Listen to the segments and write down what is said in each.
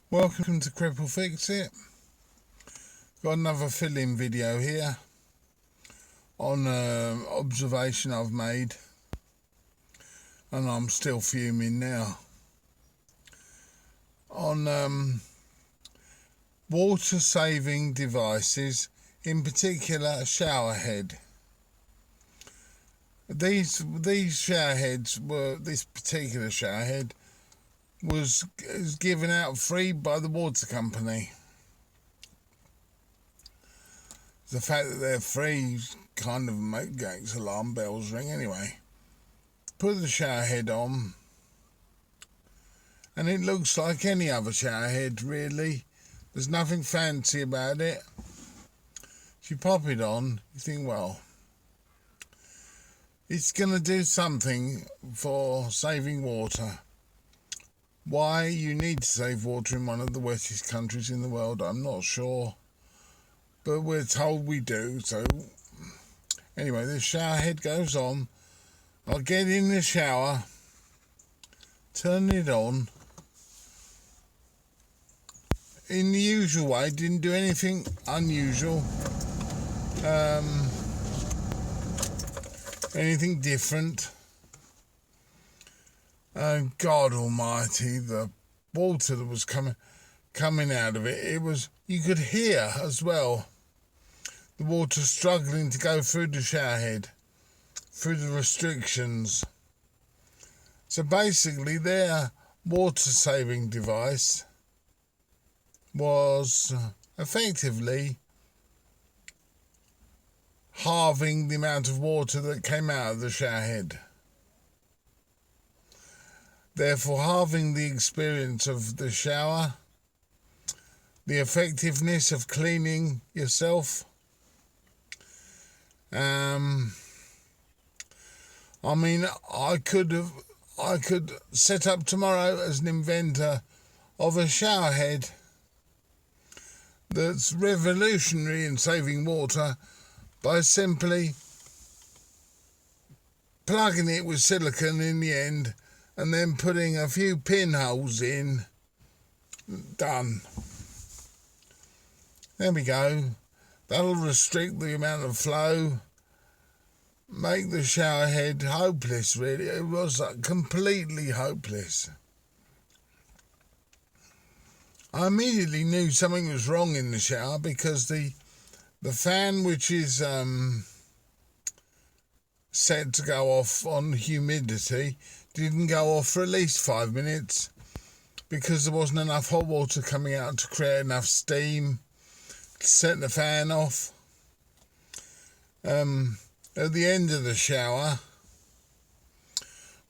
Welcome to Cripple Fix It. Got another fill-in video here on an observation I've made, and I'm still fuming now, on water saving devices, in particular a shower head. These shower heads this particular shower head was given out free by the water company. The fact that they're free kind of makes alarm bells ring anyway. Put the shower head on, and it looks like any other shower head, really. There's nothing fancy about it. If you pop it on, you think, well, it's going to do something for saving water. Why you need to save water in one of the wettest countries in the world, I'm not sure. But we're told we do, so anyway, the shower head goes on. I'll get in the shower, turn it on. In the usual way, didn't do anything unusual. Anything different. God almighty, the water that was coming out of it, you could hear as well the water struggling to go through the shower head, through the restrictions. So basically their water saving device was effectively halving the amount of water that came out of the shower head. Therefore, halving the experience of the shower, the effectiveness of cleaning yourself. I mean, I could set up tomorrow as an inventor of a shower head that's revolutionary in saving water by simply plugging it with silicone in the end and then putting a few pinholes in. Done. There we go. That'll restrict the amount of flow, make the shower head hopeless, really. It was completely hopeless. I immediately knew something was wrong in the shower because the fan, which is set to go off on humidity, didn't go off for at least 5 minutes because there wasn't enough hot water coming out to create enough steam to set the fan off. At the end of the shower,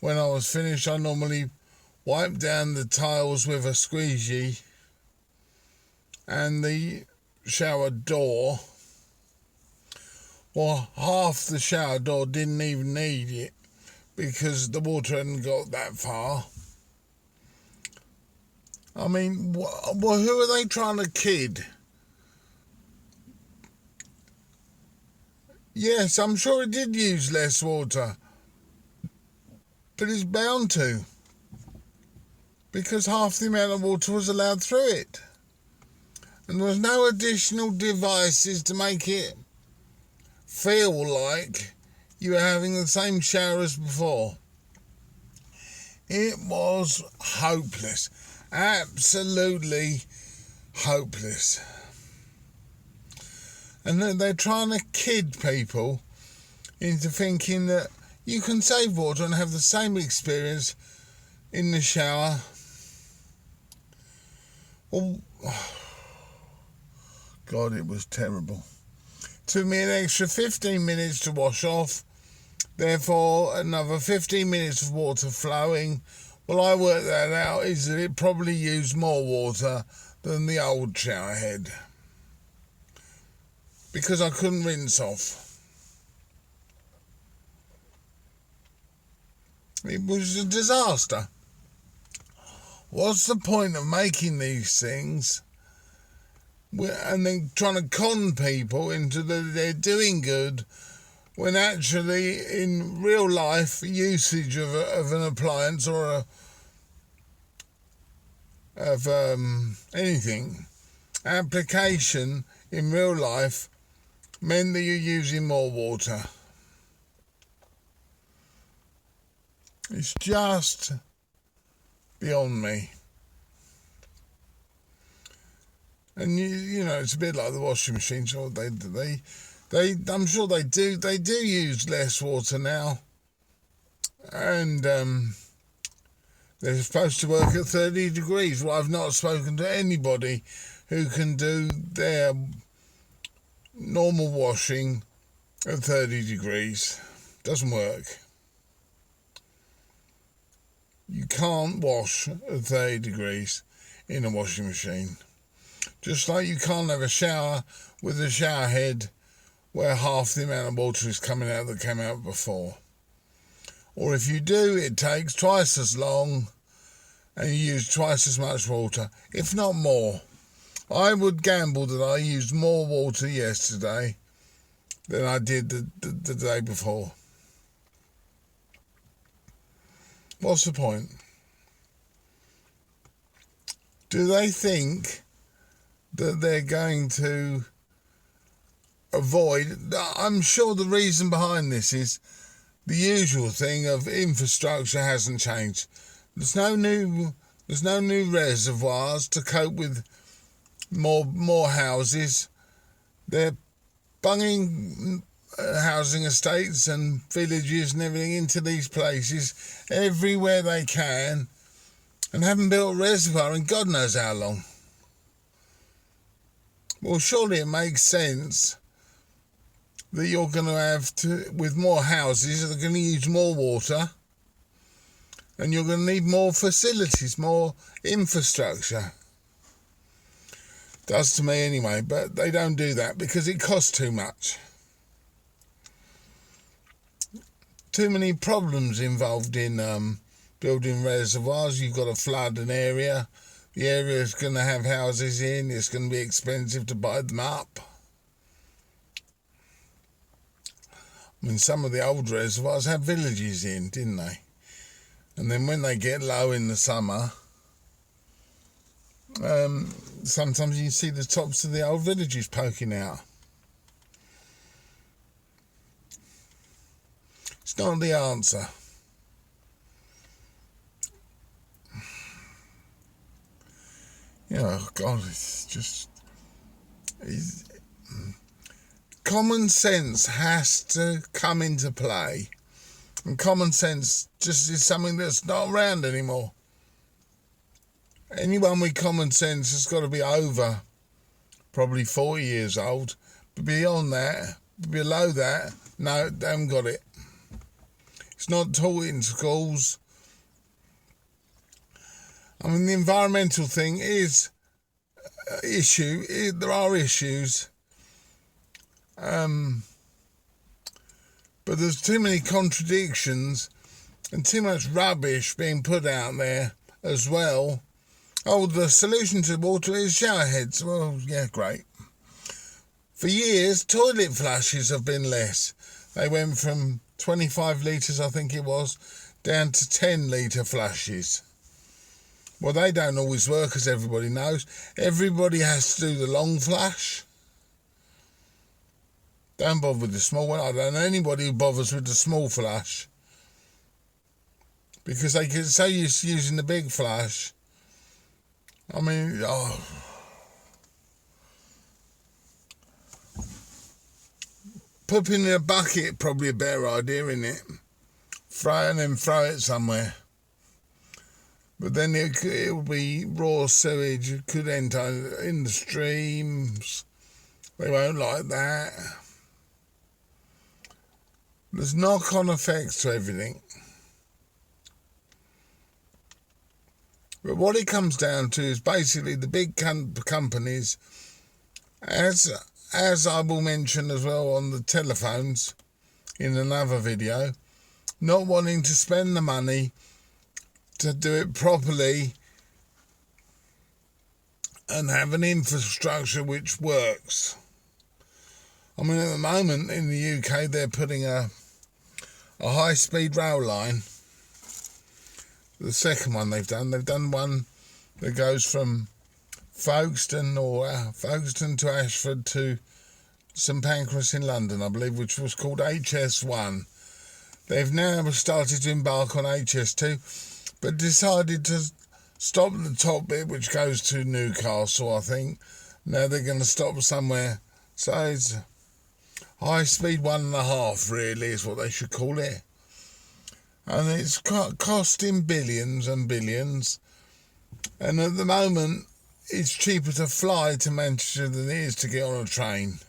when I was finished, I normally wipe down the tiles with a squeegee, and the shower door, well, half the shower door didn't even need it because the water hadn't got that far. I mean, who are they trying to kid? Yes, I'm sure it did use less water, but it's bound to, because half the amount of water was allowed through it, and there was no additional devices to make it feel like you were having the same shower as before. It was hopeless, absolutely hopeless. And then they're trying to kid people into thinking that you can save water and have the same experience in the shower. Oh, God, it was terrible. Took me an extra 15 minutes to wash off, therefore another 15 minutes of water flowing. Well, I worked that out, is that it probably used more water than the old shower head, because I couldn't rinse off. It was a disaster. What's the point of making these things and then trying to con people into that they're doing good, when actually in real life usage of an appliance or of anything. Application in real life meant that you're using more water. It's just beyond me. And you know, it's a bit like the washing machine. Sure, I'm sure they do use less water now, and they're supposed to work at 30 degrees. Well, I've not spoken to anybody who can do their normal washing at 30 degrees. Doesn't work. You can't wash at 30 degrees in a washing machine. Just like you can't have a shower with a shower head where half the amount of water is coming out that came out before. Or if you do, it takes twice as long and you use twice as much water, if not more. I would gamble that I used more water yesterday than I did the day before. What's the point? Do they think that they're going to avoid... I'm sure the reason behind this is the usual thing of infrastructure hasn't changed. There's no new reservoirs to cope with more houses. They're bunging housing estates and villages and everything into these places everywhere they can, and haven't built a reservoir in God knows how long. Well, surely it makes sense that you're going to have to, with more houses, they're going to use more water, and you're going to need more facilities, more infrastructure. Does to me anyway, but they don't do that because it costs too much. Too many problems involved in building reservoirs. You've got to flood an area. The area is going to have houses in. It's going to be expensive to buy them up. I mean, some of the old reservoirs had villages in, didn't they? And then when they get low in the summer, sometimes you can see the tops of the old villages poking out. It's not the answer. You know, God, it's just... common sense has to come into play. And common sense just is something that's not around anymore. Anyone with common sense has got to be over probably 40 years old. But beyond that, below that, no, they haven't got it. It's not taught in schools. I mean, the environmental thing is an issue. There are issues. But there's too many contradictions and too much rubbish being put out there as well. Oh, the solution to water is shower heads. Well, yeah, great. For years, toilet flushes have been less. They went from 25 litres, I think it was, down to 10 litre flushes. Well, they don't always work, as everybody knows. Everybody has to do the long flush. Don't bother with the small one. I don't know anybody who bothers with the small flush, because they get so used to using the big flush. I mean, pooping in a bucket, probably a better idea, isn't it? Throw it somewhere. But then it will be raw sewage. It could enter in the streams. They won't like that. There's knock-on effects to everything. But what it comes down to is basically the big companies, as I will mention as well on the telephones in another video, not wanting to spend the money to do it properly and have an infrastructure which works. I mean, at the moment in the UK, they're putting a high-speed rail line. The second one they've done one that goes from Folkestone to Ashford to St Pancras in London, I believe, which was called HS1. They've now started to embark on HS2, but decided to stop at the top bit, which goes to Newcastle, I think. Now they're going to stop somewhere. So it's high speed 1.5, really, is what they should call it. And it's costing billions and billions. And at the moment, it's cheaper to fly to Manchester than it is to get on a train.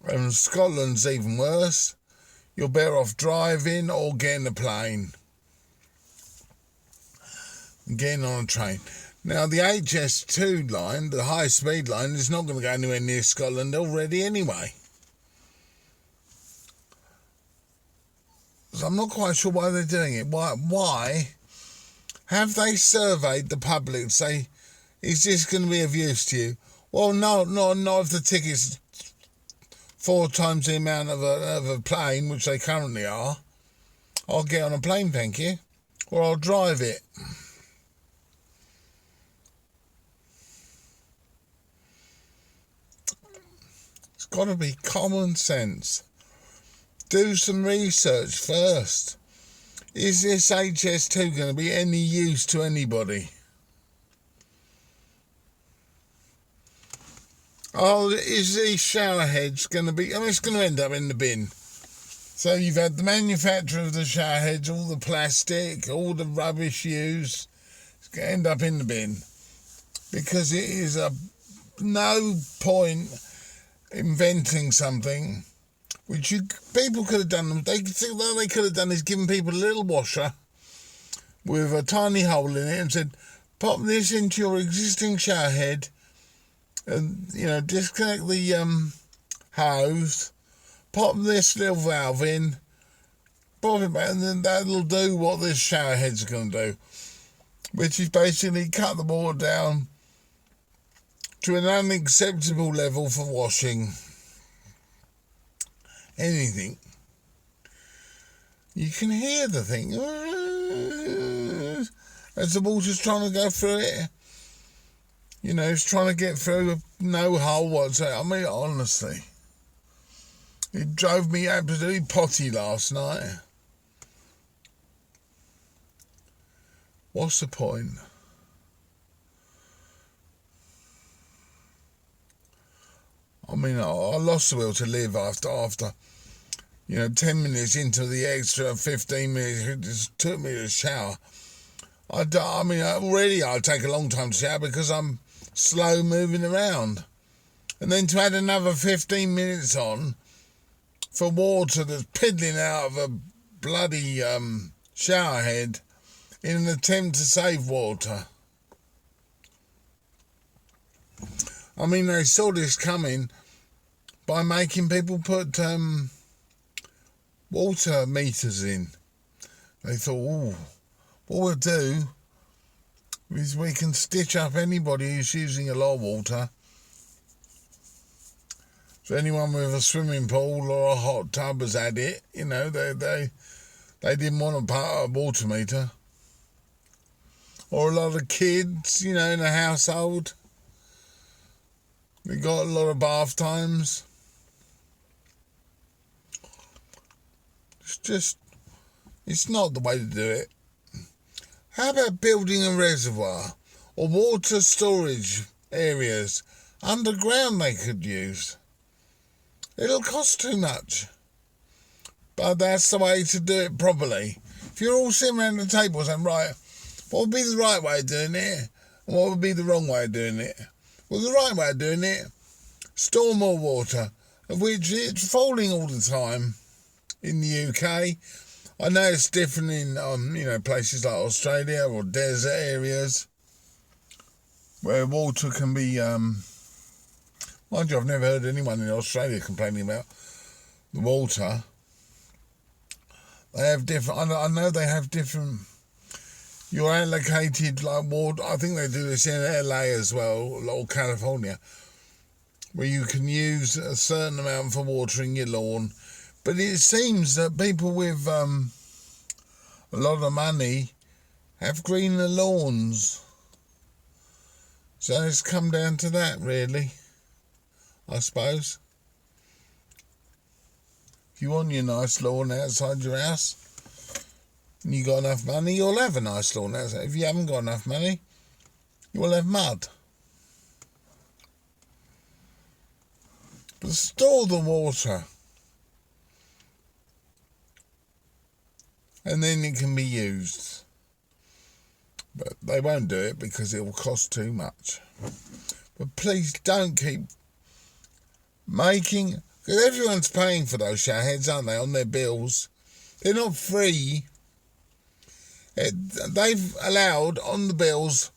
And Scotland's even worse. You're better off driving or getting a plane. Getting on a train. Now, the HS2 line, the high-speed line, is not going to go anywhere near Scotland already anyway. So I'm not quite sure why they're doing it. Why have they surveyed the public to say, is this going to be of use to you? Well, no, not if the ticket's 4 times the amount of a plane, which they currently are. I'll get on a plane, thank you. Or I'll drive it. It's got to be common sense. Do some research first. Is this HS2 going to be any use to anybody? Oh, is these shower heads going to be... I mean, it's going to end up in the bin. So you've had the manufacture of the shower heads, all the plastic, all the rubbish used. It's going to end up in the bin. Because it is no point inventing something which people could have done. All they could have done is given people a little washer with a tiny hole in it and said, pop this into your existing shower head and, disconnect the hose, pop this little valve in, pop it back, and then that'll do what this shower head's going to do, which is basically cut the water down to an unacceptable level for washing anything. You can hear the thing as the water's trying to go through it. It's trying to get through with no hole whatsoever. I mean, honestly, it drove me absolutely potty last night. What's the point? I mean, I lost the will to live after 10 minutes into the extra 15 minutes it just took me to shower. Already I'll take a long time to shower because I'm slow moving around. And then to add another 15 minutes on for water that's piddling out of a bloody shower head in an attempt to save water. I mean, they saw this coming by making people put water meters in. They thought, what we'll do is we can stitch up anybody who's using a lot of water. So anyone with a swimming pool or a hot tub has had it. They didn't want to put a water meter. Or a lot of kids, in a household. We got a lot of bath times. It's not the way to do it. How about building a reservoir or water storage areas underground they could use? It'll cost too much. But that's the way to do it properly. If you're all sitting around the table saying, right, what would be the right way of doing it? And what would be the wrong way of doing it? Well, the right way of doing it, store more water, of which it's falling all the time in the UK. I know it's different in, places like Australia or desert areas where water can be, mind you, I've never heard anyone in Australia complaining about the water. They have different, I know they have different, you're allocated like water. I think they do this in LA as well, or California, where you can use a certain amount for watering your lawn, But it seems that people with a lot of money have greener lawns. So it's come down to that, really, I suppose. If you want your nice lawn outside your house and you got enough money, you'll have a nice lawn outside. If you haven't got enough money, you'll have mud. But store the water, and then it can be used. But they won't do it because it will cost too much. But please don't keep making, because everyone's paying for those showerheads, aren't they, on their bills? They're not free. They've allowed on the bills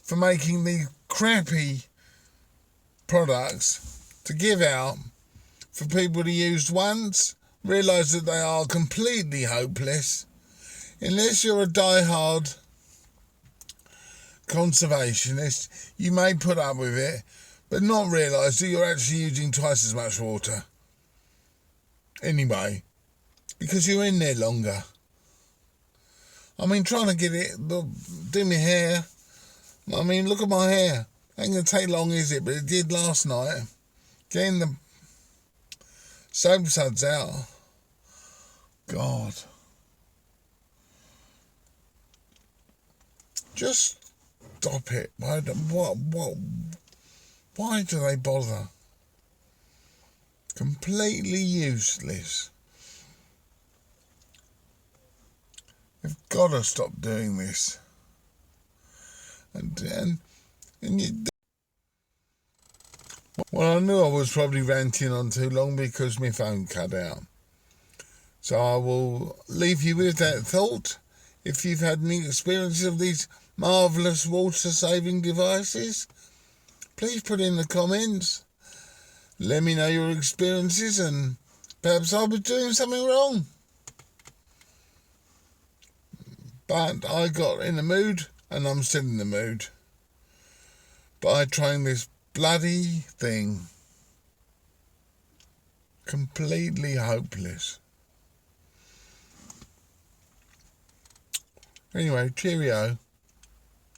for making the crappy products to give out for people to use once, realise that they are completely hopeless. Unless you're a die-hard conservationist, you may put up with it, but not realise that you're actually using twice as much water. Anyway, because you're in there longer. I mean, trying to get it, do my hair. I mean, look at my hair. Ain't going to take long, is it? But it did last night. Getting the soap suds out. God. Just stop it. Why do they bother? Completely useless. You've got to stop doing this. And you. Well, I knew I was probably ranting on too long because my phone cut out. So I will leave you with that thought. If you've had any experiences of these marvellous water-saving devices, please put in the comments. Let me know your experiences, and perhaps I was doing something wrong. But I got in the mood, and I'm still in the mood, by trying this bloody thing. Completely hopeless. Anyway, cheerio.